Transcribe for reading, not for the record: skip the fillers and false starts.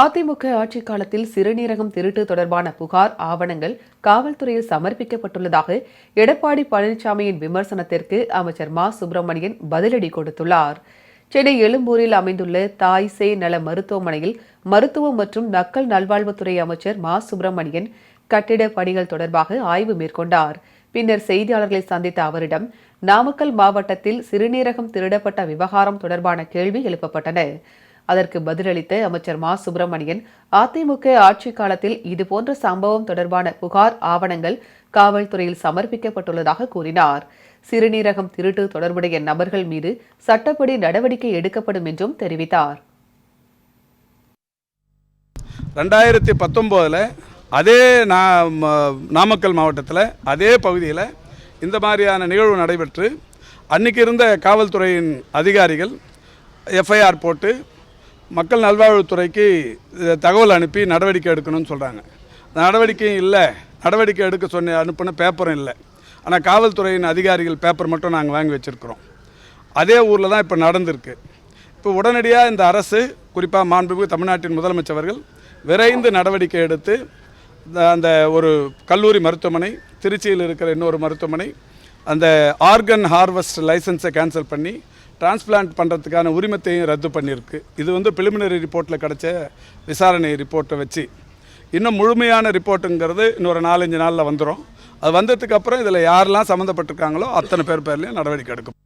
அதிமுக ஆட்சிக் காலத்தில் சிறுநீரகம் திருட்டு தொடர்பான புகார் ஆவணங்கள் காவல்துறையில் சமர்ப்பிக்கப்பட்டுள்ளதாக எடப்பாடி பழனிசாமியின் விமர்சனத்திற்கு அமைச்சர் மா சுப்பிரமணியன் பதிலடி கொடுத்துள்ளார். சென்னை எழும்பூரில் அமைந்துள்ள தாய் சேய் நல மருத்துவமனையில் மருத்துவம் மற்றும் மக்கள் நல்வாழ்வுத்துறை அமைச்சர் மா சுப்பிரமணியன் கட்டிட பணிகள் தொடர்பாக ஆய்வு மேற்கொண்டார். பின்னர் செய்தியாளர்களை சந்தித்த அவரிடம் நாமக்கல் மாவட்டத்தில் சிறுநீரகம் திருடப்பட்ட விவகாரம் தொடர்பான கேள்வி எழுப்பப்பட்டன. அதற்கு பதிலளித்த அமைச்சர் மா சுப்பிரமணியன், அதிமுக ஆட்சிக் காலத்தில் இதுபோன்ற சம்பவம் தொடர்பான புகார் ஆவணங்கள் காவல்துறையில் சமர்ப்பிக்கப்பட்டுள்ளதாக கூறினார். சிறுநீரகம் திருட்டு தொடர்புடைய நபர்கள் மீது சட்டப்படி நடவடிக்கை எடுக்கப்படும் என்றும் தெரிவித்தார். 2019 அதே நாமக்கல் மாவட்டத்தில் அதே பகுதியில் இந்த மாதிரியான நிகழ்வு நடைபெற்று அன்றைக்கி இருந்த காவல்துறையின் அதிகாரிகள் எஃப்ஐஆர் போட்டு மக்கள் நல்வாழ்வுத்துறைக்கு தகவல் அனுப்பி நடவடிக்கை எடுக்கணும்னு சொல்கிறாங்க. நடவடிக்கையும் இல்லை, நடவடிக்கை எடுக்க அனுப்பின பேப்பரும் இல்லை. ஆனால் காவல்துறையின் அதிகாரிகள் பேப்பர் மட்டும் நாங்கள் வாங்கி வச்சுருக்கிறோம். அதே ஊரில் தான் இப்போ நடந்திருக்கு. இப்போ உடனடியாக இந்த அரசு, குறிப்பாக மாண்புமிகு தமிழ்நாட்டின் முதலமைச்சர்கள் விரைந்து நடவடிக்கை எடுத்து அந்த ஒரு கல்லூரி மருத்துவமனை, திருச்சியில் இருக்கிற இன்னொரு மருத்துவமனை, அந்த ஆர்கன் ஹார்வெஸ்ட் லைசன்ஸை கேன்சல் பண்ணி டிரான்ஸ்பிளான்ட் பண்ணுறதுக்கான உரிமத்தையும் ரத்து பண்ணியிருக்கு. இது பிலிமினரி ரிப்போர்ட்டில் கிடச்ச விசாரணை ரிப்போர்ட்டை வச்சு இன்னும் முழுமையான ரிப்போர்ட்டுங்கிறது இன்னொரு 4-5 நாளில் வந்துடும். அது வந்ததுக்கப்புறம் இதில் யாரெல்லாம் சம்மந்தப்பட்டிருக்காங்களோ அத்தனை பேர்லையும் நடவடிக்கை எடுக்கும்.